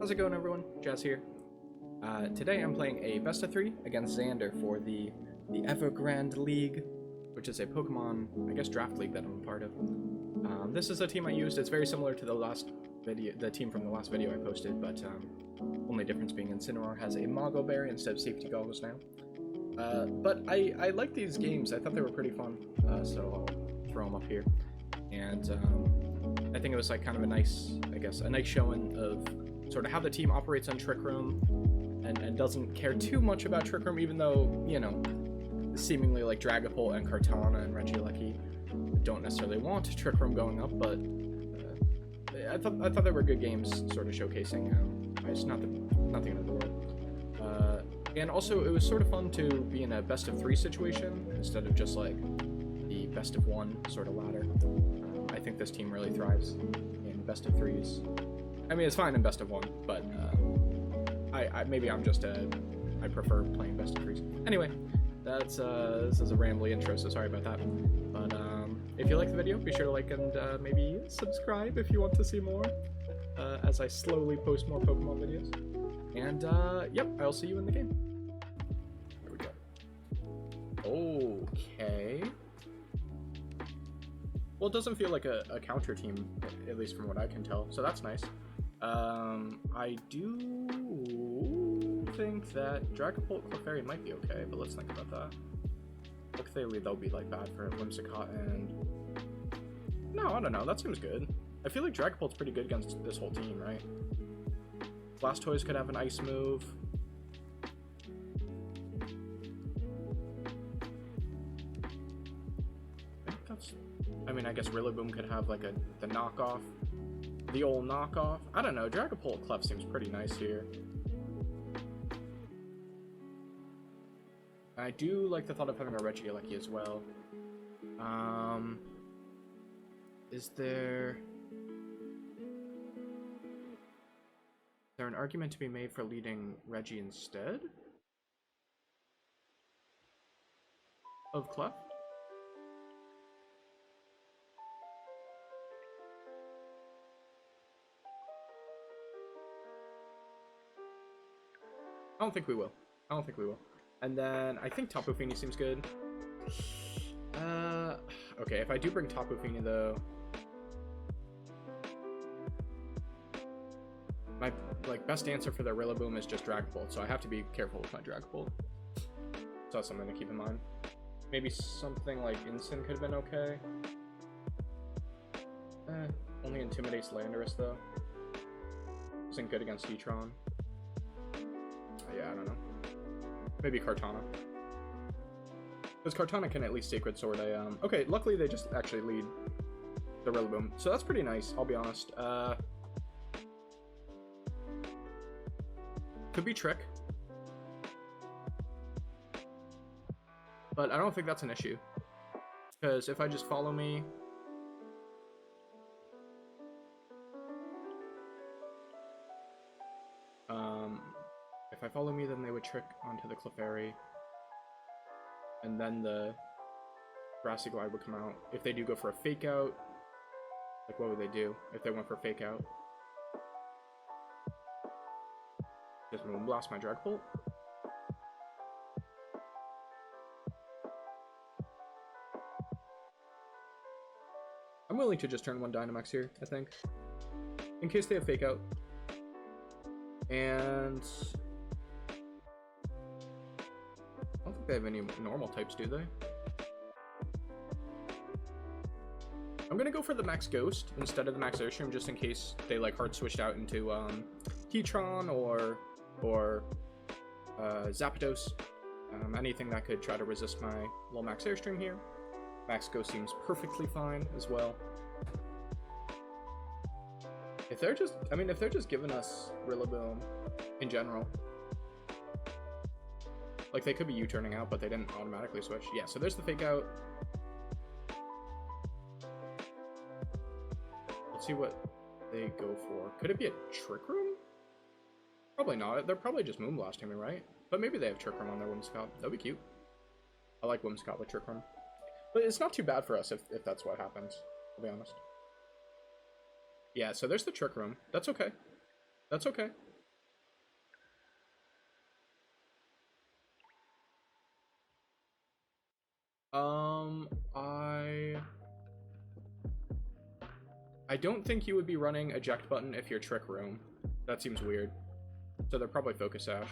How's it going, everyone? Jazz here. Today I'm playing a best of 3 against Zander for the Evergrande League, which is a Pokemon, I guess, draft league that I'm a part of. This is a team I used. It's very similar to the team from the last video I posted, but only difference being Incineroar has a Mago Berry instead of Safety Goggles now. But I like these games. I thought they were pretty fun, so I'll throw them up here. And I think it was like kind of a nice, a nice showing of sort of how the team operates on Trick Room and doesn't care too much about Trick Room, even though, you know, seemingly like Dragapult and Kartana and Regieleki don't necessarily want Trick Room going up, but I thought they were good games, sort of showcasing it's nothing in the world. And also, it was sort of fun to be in a best of 3 situation instead of just like the best of 1 sort of ladder. I think this team really thrives in best of 3s. I mean, it's fine in best of 1, but maybe I'm just I prefer playing best of 3s. Anyway, that's this is a rambly intro, so sorry about that. But if you like the video, be sure to like and maybe subscribe if you want to see more as I slowly post more Pokemon videos. And yep, I'll see you in the game. Here we go. Okay. Well, it doesn't feel like a counter team, at least from what I can tell, so that's nice. I do think that Dragapult Clefairy might be okay, but let's think about that. Clefairy, they'll be like bad for Whimsicott and... No, I don't know, that seems good. I feel like Dragapult's pretty good against this whole team, right? Blastoise could have an ice move. I mean, I guess Rillaboom could have like the knockoff. The old knockoff. I don't know, Dragapult Clef seems pretty nice here. I do like the thought of having a Regieleki as well. Is there an argument to be made for leading Reggie instead of Clef? I don't think we will. And then I think Tapu Fini seems good. Okay, if I do bring Tapu Fini though, my best answer for the Rillaboom is just Dragapult, so I have to be careful with my Dragapult. So that's something to keep in mind. Maybe something like Incin could have been okay. Only intimidates Landorus though. Isn't good against Heatran. Yeah, I don't know. Maybe Kartana. Because Kartana can at least Sacred Sword Okay, luckily they just actually lead the Rillaboom. So that's pretty nice, I'll be honest. Could be Trick. But I don't think that's an issue. Because if I just follow me... If I follow me, then they would Trick onto the Clefairy. And then the Grassy Glide would come out. If they do go for a Fake Out, like what would they do if they went for a Fake Out? Just Moonblast my Dragapult? I'm willing to just turn 1 Dynamax here, I think. In case they have Fake Out. And... I don't think they have any normal types, do they? I'm gonna go for the Max Ghost instead of the Max Airstream, just in case they like hard switched out into Heatran or Zapdos. Anything that could try to resist my little Max Airstream here. Max Ghost seems perfectly fine as well. If they're just giving us Rillaboom in general. Like, they could be U-turning out, but they didn't automatically switch. Yeah, so there's the Fake Out. Let's see what they go for. Could it be a Trick Room? Probably not. They're probably just Moonblasting me, right? But maybe they have Trick Room on their Whimsicott. That'd be cute. I like Whimsicott with Trick Room. But it's not too bad for us if that's what happens, I'll be honest. Yeah, so there's the Trick Room. That's okay. That's okay. Um, I don't think you would be running eject button if you're Trick Room. That seems weird. So they're probably Focus Sash.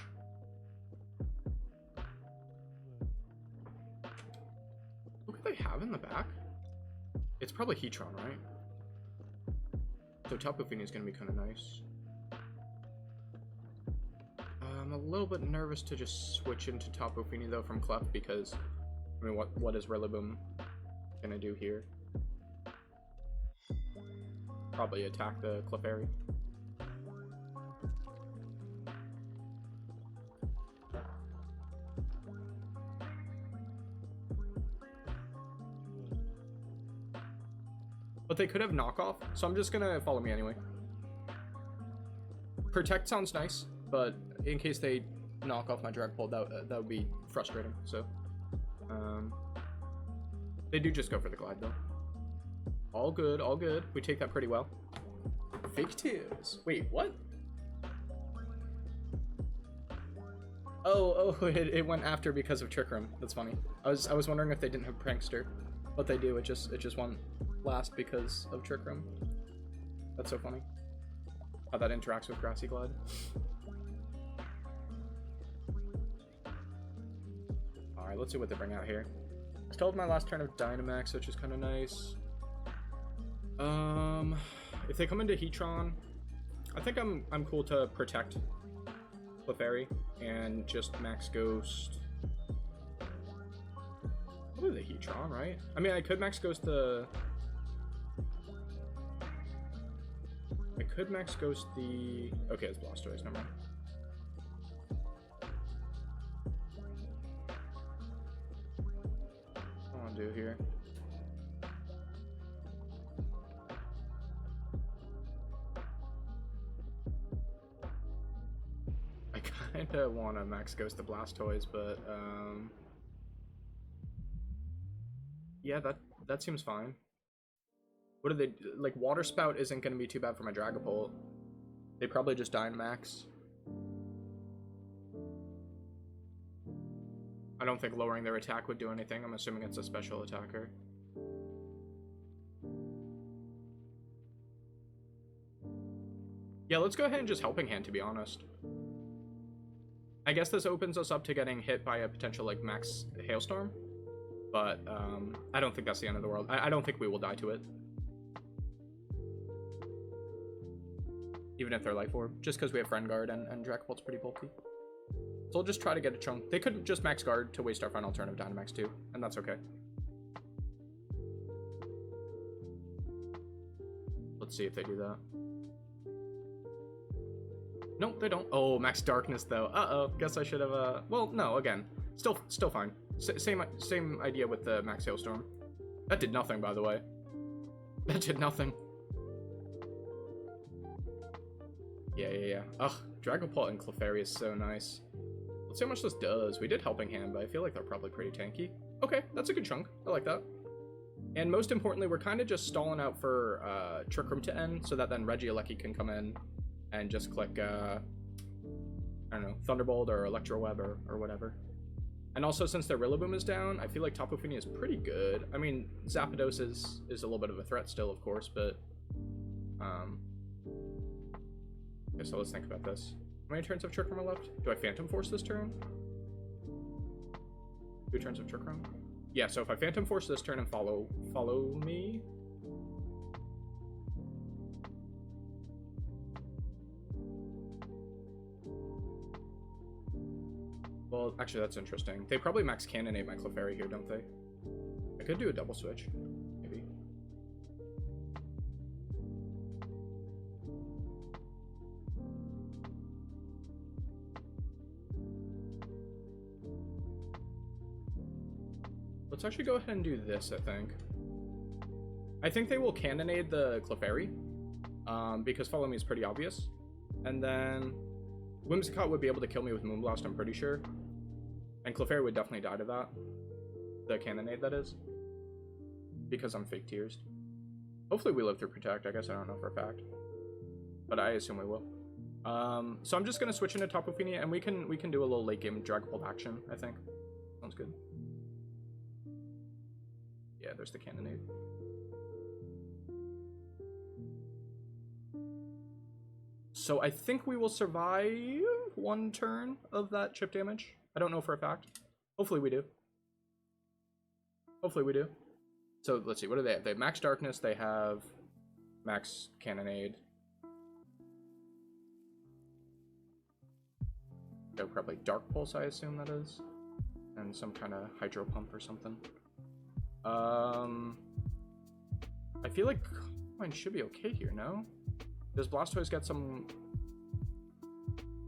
What could they have in the back? It's probably Heatron, right? So Tapu Fini is going to be kind of nice. I'm a little bit nervous to just switch into Tapu Fini though from Clef because, I mean, what is Rillaboom going to do here? Probably attack the Clefairy. But they could have knockoff, so I'm just gonna follow me anyway. Protect sounds nice, but in case they knock off my Drag Pull, that would be frustrating. So, they do just go for the Glide though. All good, all good. We take that pretty well. Fake tears. Wait, what? Oh, it went after because of Trick Room. That's funny. I was wondering if they didn't have Prankster, but they do. It just went last because of Trick Room. That's so funny. How that interacts with Grassy Glide. Alright, let's see what they bring out here. Still have my last turn of Dynamax, which is kind of nice. If they come into Heatron, I think I'm cool to protect Clefairy and just Max Ghost. Probably the Heatron, right? I mean, I could Max Ghost the... I could Max Ghost the... Okay, it's Blastoise, never mind. What do I want to do here? I kind of want to Max Ghost the Blastoise, but yeah, that seems fine. What do they like? Water Spout isn't going to be too bad for my Dragapult. They probably just Dynamax. I don't think lowering their attack would do anything. I'm assuming it's a special attacker. Yeah, let's go ahead and just Helping Hand, to be honest. I guess this opens us up to getting hit by a potential, like, Max Hailstorm. But, I don't think that's the end of the world. I don't think we will die to it. Even if they're Life Orb. Just because we have Friend Guard and Dragapult's pretty bulky. So we'll just try to get a chunk. They could just Max Guard to waste our final turn of Dynamax too. And that's okay. Let's see if they do that. Nope, they don't. Oh, Max Darkness though. Uh-oh. Guess I should have, well, no, again. Still fine. Same idea with the Max Hailstorm. That did nothing, by the way. That did nothing. Yeah. Ugh, Dragapult and Clefairy is so nice. Let's see how much this does. We did Helping Hand, but I feel like they're probably pretty tanky. Okay, that's a good chunk. I like that. And most importantly, we're kind of just stalling out for Trick Room to end, so that then Regieleki can come in and just click, I don't know, Thunderbolt or Electroweb or whatever. And also, since their Rillaboom is down, I feel like Tapu Fini is pretty good. I mean, Zapdos is a little bit of a threat still, of course, but... Okay, so let's think about this. How many turns of Trick Room are left? Do I Phantom Force this turn? 2 turns of Trick Room? Yeah, so if I Phantom Force this turn and follow me... Well, actually, that's interesting. They probably Max Cannonade my Clefairy here, don't they? I could do a double switch, maybe. Let's actually go ahead and do this, I think. I think they will Cannonade the Clefairy, because Follow Me is pretty obvious. And then Whimsicott would be able to kill me with Moonblast, I'm pretty sure. And Clefairy would definitely die to that. The Cannonade, that is. Because I'm Fake Tears. Hopefully we live through Protect, I guess I don't know for a fact. But I assume we will. So I'm just going to switch into Tapu Fini, and we can do a little late game Dragapult action, I think. Sounds good. there's the cannonade. So I think we will survive one turn of that chip damage. I don't know for a fact. Hopefully we do. Hopefully we do. So let's see, what do they have? They have max darkness, they have max cannonade. They're probably dark pulse, I assume that is. And some kind of hydro pump or something. I feel like mine should be okay here, no? Does Blastoise get some...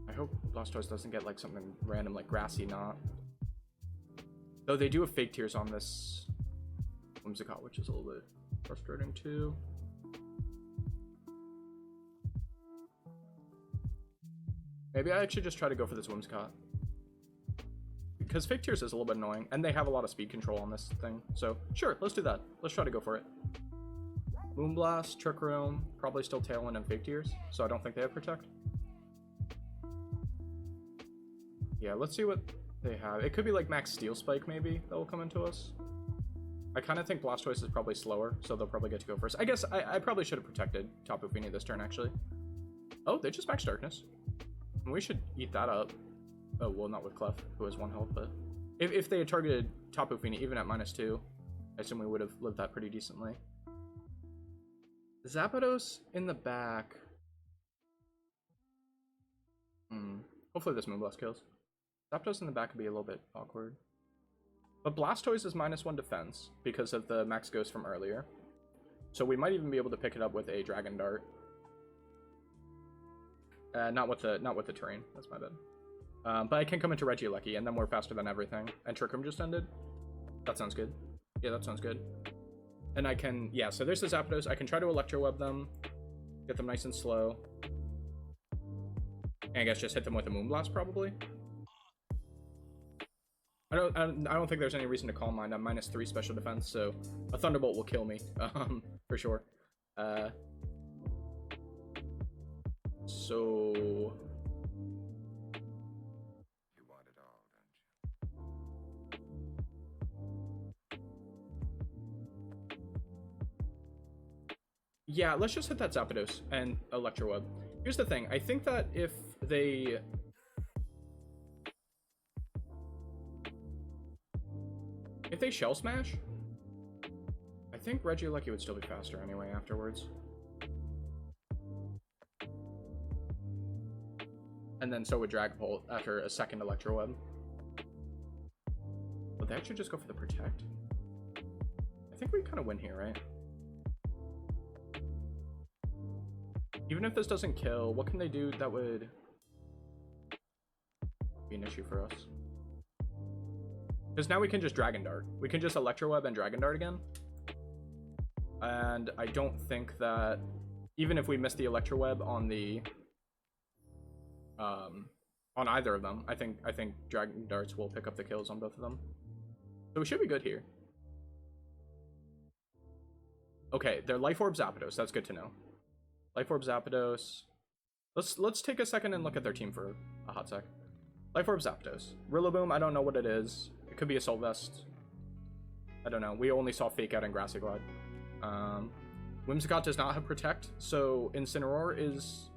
I hope Blastoise doesn't get like something random like Grassy Knot. Though they do have Fake Tears on this Whimsicott, which is a little bit frustrating too. Maybe I actually just try to go for this Whimsicott. Because Fake Tears is a little bit annoying, and they have a lot of speed control on this thing. So, sure, let's do that. Let's try to go for it. Moonblast, Trick Room, probably still Tailwind and Fake Tears, so I don't think they have Protect. Yeah, let's see what they have. It could be like Max Steel Spike, maybe, that will come into us. I kind of think Blastoise is probably slower, so they'll probably get to go first. I guess I probably should have protected Tapu Fini this turn, actually. Oh, they just Max Darkness. We should eat that up. Oh, well, not with Clef, who has 1 health, but... If they had targeted Tapu Fini, even at -2, I assume we would have lived that pretty decently. Zapdos in the back. Hopefully this Moonblast kills. Zapdos in the back could be a little bit awkward. But Blastoise is -1 defense because of the Max Ghost from earlier. So we might even be able to pick it up with a Dragon Dart. Not with the terrain. That's my bad. But I can come into Regieleki, and then we're faster than everything. And Trick Room just ended. That sounds good. Yeah, that sounds good. And I can, yeah, so there's the Zapdos. I can try to Electro Web them, get them nice and slow. And I guess just hit them with a Moonblast, probably. I don't think there's any reason to Calm Mind. I'm -3 special defense, so a Thunderbolt will kill me, for sure. So... Yeah, let's just hit that Zapdos and Electro Web. Here's the thing. I think that if they... Shell Smash, I think Regieleki would still be faster anyway afterwards. And then so would Dragapult after a second Electro Web. But they actually just go for the Protect. I think we kind of win here, right? Even if this doesn't kill, what can they do that would be an issue for us? Because now we can just Dragon Dart. We can just Electro Web and Dragon Dart again. And I don't think that, even if we miss the Electro Web on the on either of them, I think Dragon Darts will pick up the kills on both of them. So we should be good here. Okay, they're Life Orb Zapdos. That's good to know. Life Orb Zapdos. Let's take a second and look at their team for a hot sec. Life Orb Zapdos. Rillaboom, I don't know what it is. It could be Assault Vest. I don't know. We only saw Fake Out and Grassy Glide. Whimsicott does not have Protect, so Incineroar is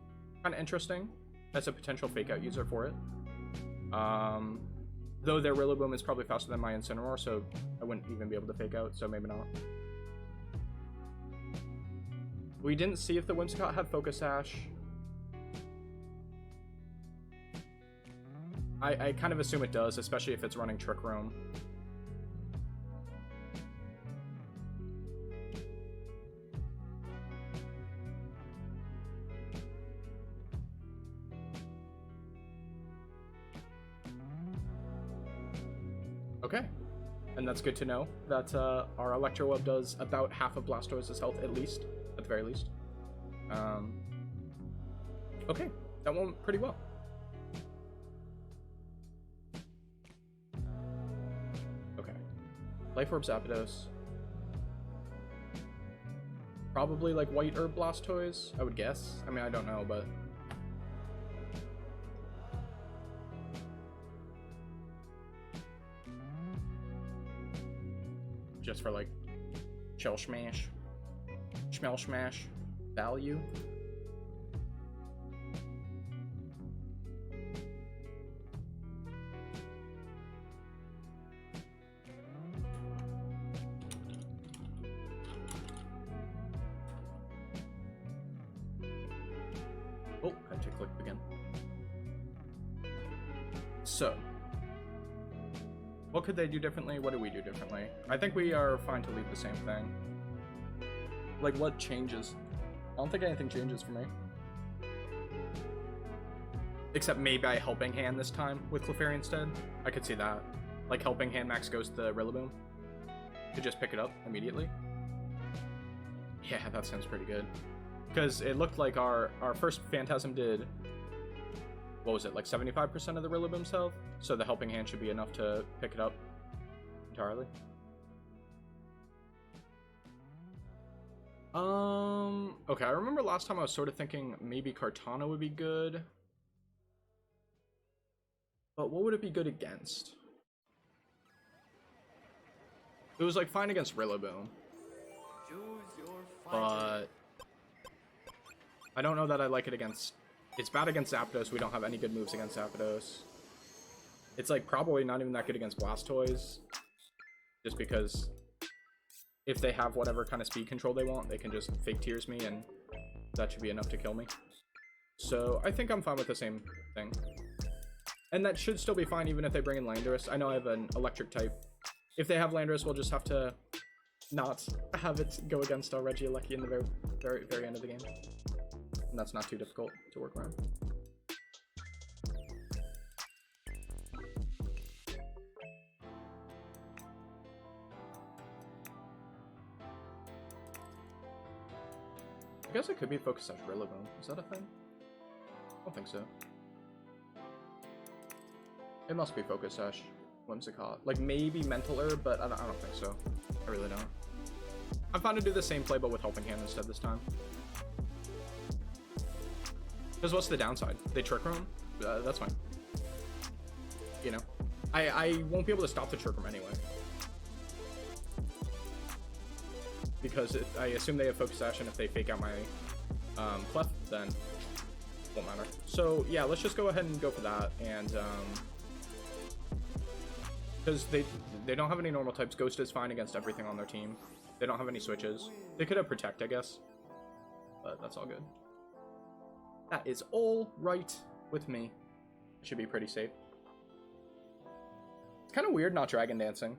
kind of interesting as a potential Fake Out user for it. Though their Rillaboom is probably faster than my Incineroar, so I wouldn't even be able to Fake Out, so maybe not. We didn't see if the Whimsicott had Focus Sash. I kind of assume it does, especially if it's running Trick Room. Okay, and that's good to know that our Electro Web does about half of Blastoise's health, at least, at the very least. Okay, that went pretty well. Okay, Life Orb Zapdos. Probably like White Herb Blastoise, I would guess. I mean, I don't know, but... just for like Shell Smash. Smell Smash. Value. Oh, I have to click again. So, what could they do differently? What do we do differently? I think we are fine to leave the same thing. Like, what changes? I don't think anything changes for me. Except maybe I Helping Hand this time with Clefairy instead. I could see that. Like, Helping Hand max goes to Rillaboom to just pick it up immediately. Yeah, that sounds pretty good. Because it looked like our first Phantasm did, what was it, like 75% of the Rillaboom's health? So the Helping Hand should be enough to pick it up entirely. Okay, I remember last time I was sort of thinking maybe Kartana would be good. But what would it be good against? It was like fine against Rillaboom. But I don't know that I like it against... It's bad against Zapdos. We don't have any good moves against Zapdos. It's like probably not even that good against Blastoise. Just because if they have whatever kind of speed control they want, they can just Fake Tears me and that should be enough to kill me. So I think I'm fine with the same thing. And that should still be fine even if they bring in Landorus. I know I have an electric type. If they have Landorus, we'll just have to not have it go against our Regieleki in the very end of the game. And that's not too difficult to work around. I guess it could be Focus Sash Rillaboom. Is that a thing? I don't think so. It must be Focus Sash Whimsicott. Like maybe Mental Herb, but I don't think so. I really don't. I'm fine to do the same play but with Helping Hand instead this time. Because what's the downside? They Trick Room? That's fine. You know? I won't be able to stop the Trick Room anyway. Because I assume they have Focus Sash, and if they fake out my Clef, then it won't matter. So yeah, let's just go ahead and go for that. And because they don't have any normal types. Ghost is fine against everything on their team. They don't have any switches. They could have Protect, I guess. But that's all good. That is all right with me. It should be pretty safe. It's kind of weird not Dragon Dancing.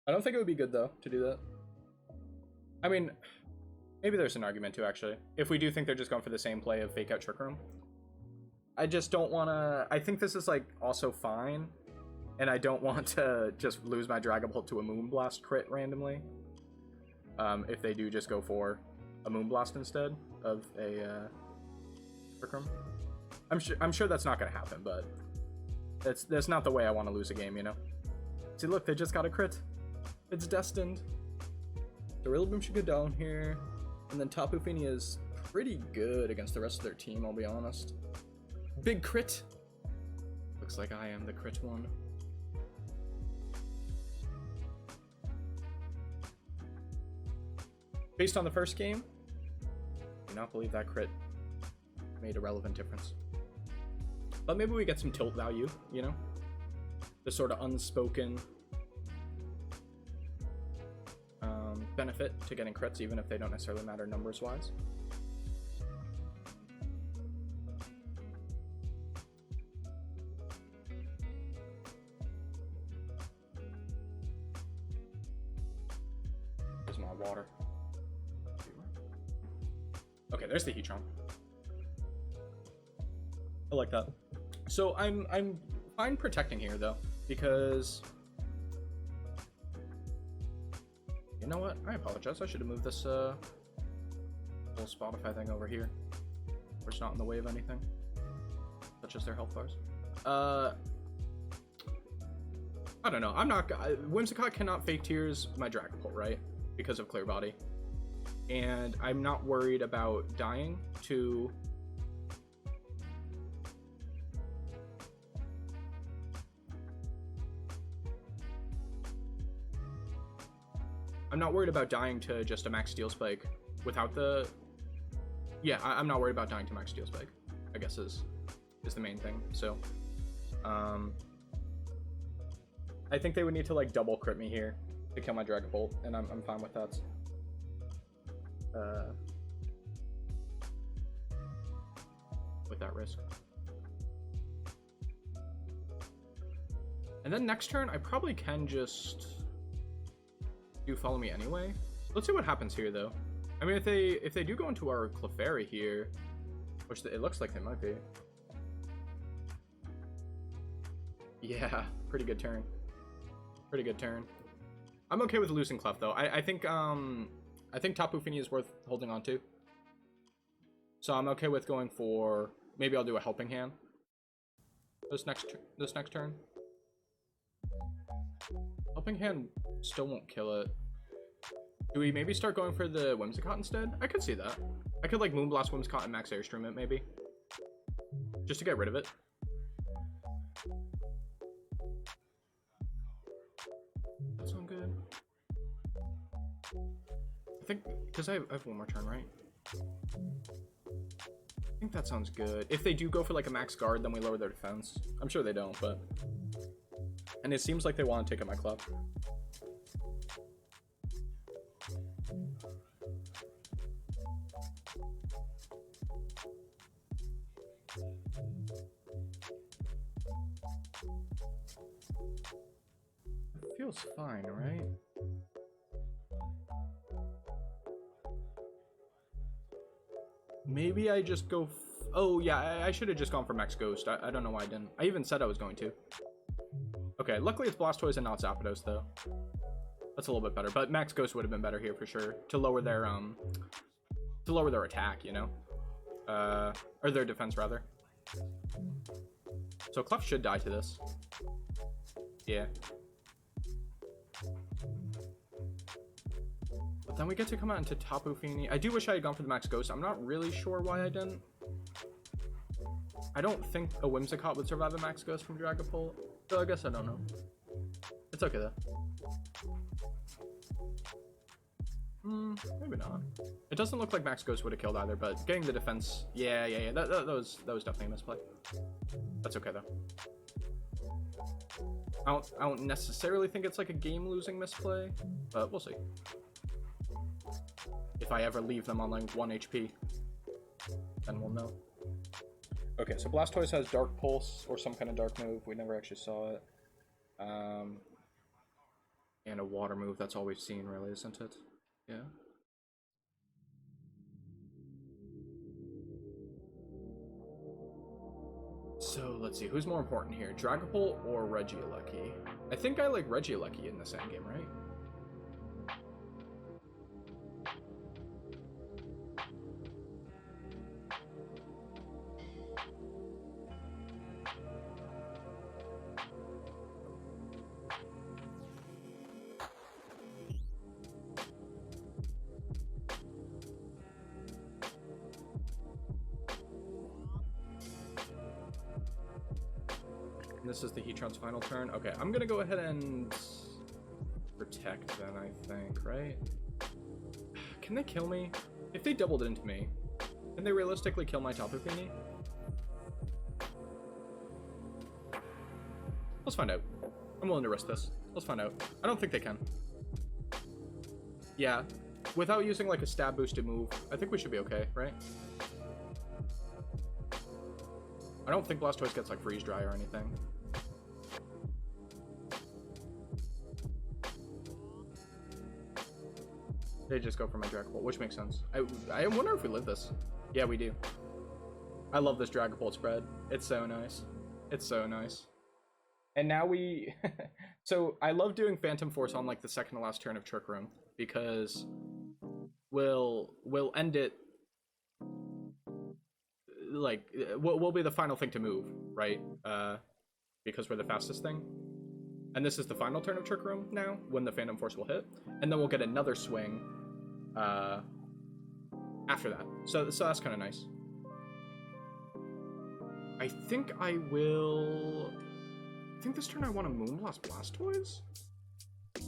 I don't think it would be good, though, to do that. I mean, maybe there's an argument, too, actually. If we do think they're just going for the same play of Fake Out Trick Room. I just don't want to... I think this is, like, also fine. And I don't want to just lose my Dragon Bolt to a Moonblast crit randomly. If they do just go for a Moonblast instead of a... Trick Room. I'm sure that's not gonna happen, but that's not the way I want to lose a game, you know. See, look, they just got a crit. It's destined. The Rillaboom should go down here, and then Tapu Fini is pretty good against the rest of their team. I'll be honest. Big crit. Looks like I am the crit one. Based on the first game, I do not believe that crit made a relevant difference. But maybe we get some tilt value, you know? The sort of unspoken benefit to getting crits, even if they don't necessarily matter numbers-wise. There's my water. Okay, there's the Heatran. I like that. So I'm fine protecting here though, because you know what? I apologize. I should have moved this little Spotify thing over here, where it's not in the way of anything, such as their health bars. I don't know. I'm not. Whimsicott cannot Fake Tears my Dragon Bolt, right? Because of Clear Body, and I'm not worried about dying to. I'm not worried about dying to just a max steel spike without the... Yeah, I'm not worried about dying to max steel spike, I guess is the main thing. So, I think they would need to like double crit me here to kill my Dragon Bolt, and I'm fine with that. With that risk. And then next turn, I probably can just do follow me anyway. Let's see what happens here, though. I mean, if they do go into our Clefairy here, which it looks like they might be. Yeah, pretty good turn. Pretty good turn. I'm okay with losing Clef though. I think Tapu Fini is worth holding on to. So I'm okay with going for, maybe I'll do a Helping Hand this next turn. Helping Hand still won't kill it. Do we maybe start going for the Whimsicott instead? I could see that. I could like Moonblast Whimsicott and Max Airstream it maybe. Just to get rid of it. That sound good? I think, because I have one more turn, right? I think that sounds good. If they do go for like a max guard, then we lower their defense. I'm sure they don't, but... And it seems like they want to take out my club. It feels fine, right? Maybe I just go... Oh, yeah, I should have just gone for Max Ghost. I don't know why I didn't. I even said I was going to. Okay, luckily it's Blastoise and not Zapdos, though. That's a little bit better. But Max Ghost would have been better here for sure. To lower their attack, you know? Or their defense, rather. So Clef should die to this. Yeah. But then we get to come out into Tapu Fini. I do wish I had gone for the Max Ghost. I'm not really sure why I didn't. I don't think a Whimsicott would survive a Max Ghost from Dragapult. So I guess I don't know. It's okay though. Maybe not. It doesn't look like Max Ghost would have killed either, but getting the defense... Yeah. That was definitely a misplay. That's okay though. I don't necessarily think it's like a game-losing misplay, but we'll see. If I ever leave them on like 1 HP, then we'll know. Okay, so Blastoise has Dark Pulse or some kind of dark move. We never actually saw it. And a water move. That's all we've seen, really, isn't it? Yeah. So let's see, who's more important here, Dragapult or Regieleki? I think I like Regieleki in this endgame, right? This is the Heatran's final turn. Okay, I'm gonna go ahead and protect then, I think, right? Can they kill me? If they doubled into me, can they realistically kill my Tapu Fini? Let's find out. I'm willing to risk this. Let's find out. I don't think they can. Yeah, without using like a stab boosted move, I think we should be okay, right? I don't think Blastoise gets like freeze dry or anything. They just go for my Dragapult, which makes sense. I wonder if we live this. Yeah, we do. I love this Dragapult spread. It's so nice. It's so nice. And now we... So, I love doing Phantom Force on, like, the second to last turn of Trick Room, because we'll end it... Like, we'll be the final thing to move, right? Because we're the fastest thing. And this is the final turn of Trick Room now, when the Phantom Force will hit. And then we'll get another swing after that. So that's kind of nice. I think I will... I think this turn I want to Moonblast Blastoise?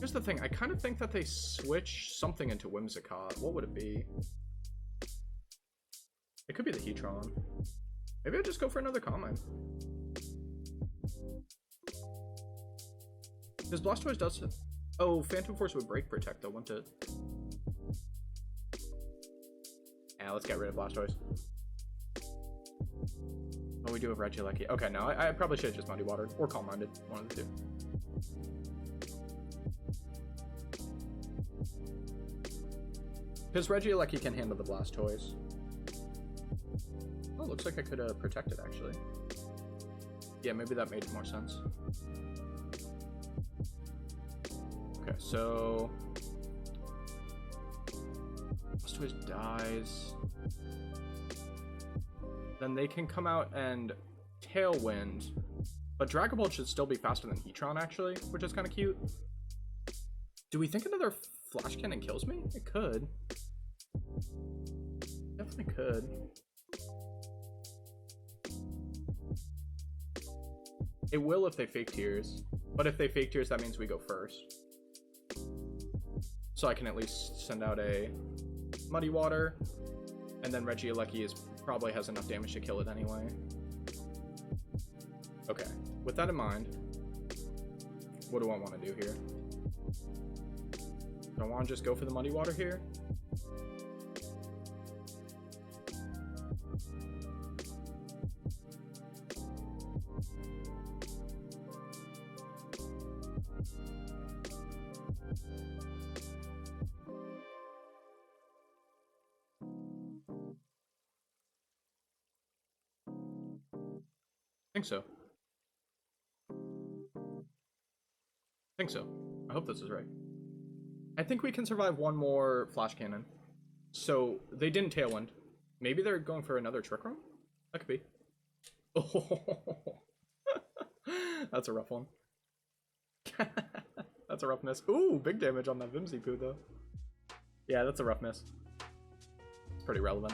Here's the thing, I kind of think that they switch something into Whimsicott. What would it be? It could be the Heatron. Maybe I'll just go for another Combine. Because Blastoise does... Oh, Phantom Force would Break Protect though, wouldn't it? Yeah, let's get rid of Blastoise. Oh, we do have Regieleki. Okay, no, I probably should have just Muddy Watered. Or Calm Minded. One of the two. Because Regieleki can handle the Blastoise. Oh, looks like I could have protected, actually. Yeah, maybe that made more sense. Okay, so... Blastoise dies. Then they can come out and Tailwind. But Dragon Ball should still be faster than Heatron, actually, which is kind of cute. Do we think another Flash Cannon kills me? It could. Definitely could. It will if they Fake Tears. But if they Fake Tears, that means we go first. So I can at least send out a Muddy Water. And then Regieleki probably has enough damage to kill it anyway. Okay, with that in mind, what do I want to do here? Do I want to just go for the Muddy Water here? I think so. I hope this is right. I think we can survive one more Flash Cannon. So, they didn't Tailwind. Maybe they're going for another Trick Room? That could be. Oh, that's a rough one. That's a rough miss. Ooh, big damage on that Whimsipoo, though. Yeah, that's a rough miss. It's pretty relevant.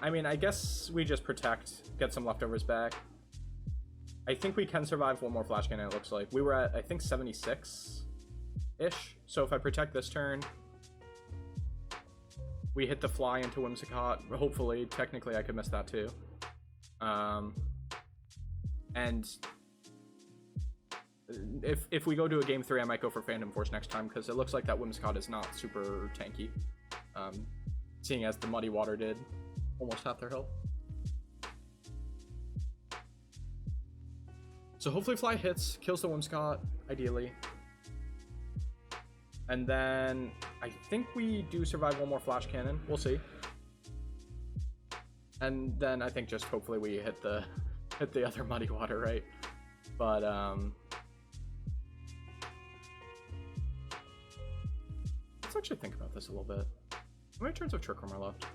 I mean, I guess we just protect, get some leftovers back. I think we can survive one more Flash Cannon, it looks like. We were at, I think, 76-ish. So if I protect this turn, we hit the fly into Whimsicott. Hopefully, technically I could miss that too. And if we go to a game 3, I might go for Phantom Force next time, because it looks like that Whimsicott is not super tanky. Seeing as the Muddy Water did almost half their health. So hopefully Fly hits, kills the Whimsicott, ideally. And then I think we do survive one more Flash Cannon. We'll see. And then I think just hopefully we hit the other Muddy Water, right? But let's actually think about this a little bit. How many turns of Trick Room are left?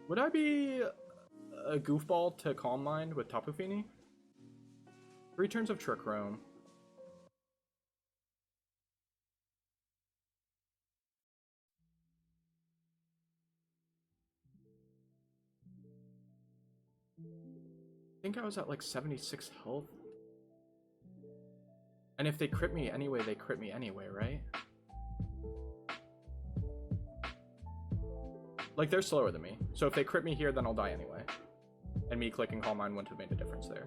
Would I be a goofball to Calm Mind with Tapu Fini? 3 turns of Trick Room. I think I was at like 76 health. And if they crit me anyway, they crit me anyway, right? Like, they're slower than me. So if they crit me here, then I'll die anyway. And me clicking Calm Mind wouldn't have made a difference there.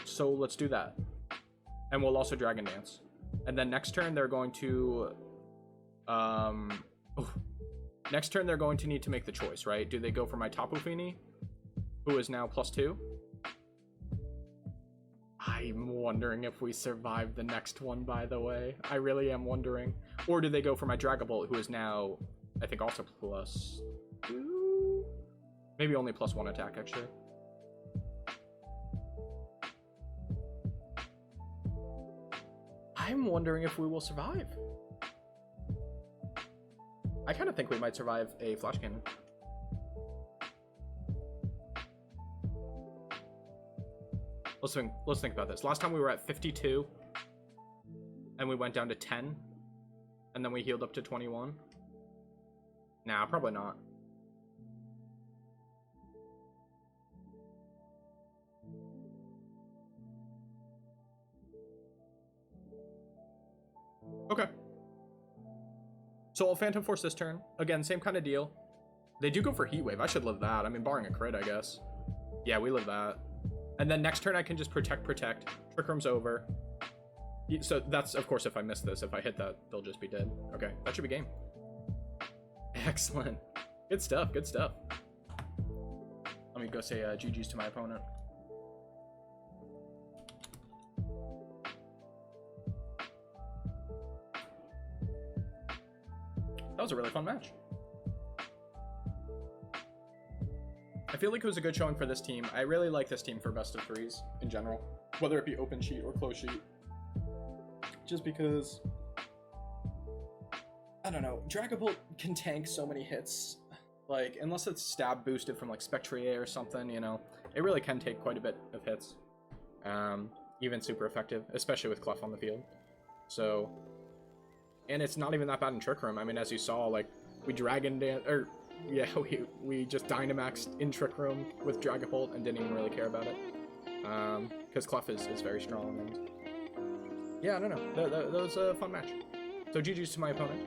So let's do that. And we'll also Dragon Dance. And then next turn, they're going to... Next turn, they're going to need to make the choice, right? Do they go for my Tapu Fini, who is now +2? I'm wondering if we survive the next one, by the way. I really am wondering. Or do they go for my Dragon Ball, who is now, I think, also +2? Maybe only +1 attack, actually. I'm wondering if we will survive. I kind of think we might survive a Flash Cannon. Let's think about this. Last time we were at 52. and we went down to 10, and then we healed up to 21? Nah, probably not. Okay. So I'll Phantom Force this turn. Again, same kind of deal. They do go for Heat Wave. I should live that. I mean, barring a crit, I guess. Yeah, we live that. And then next turn I can just Protect. Trick Room's over. So that's, of course, if I miss this. If I hit that, they'll just be dead. Okay, that should be game. Excellent. Good stuff, good stuff. Let me go say GG's to my opponent. That was a really fun match. I feel like it was a good showing for this team. I really like this team for best of threes in general, whether it be open sheet or close sheet. Just because, I don't know, Dragapult can tank so many hits. Like, unless it's stab boosted from like Spectrier or something, you know, it really can take quite a bit of hits. Even super effective, especially with Clef on the field. So, and it's not even that bad in Trick Room. I mean, as you saw, like, we yeah, we just Dynamaxed in Trick Room with Dragapult and didn't even really care about it. Because Clef is very strong, and yeah, I don't know. That was a fun match. So GG's to my opponent.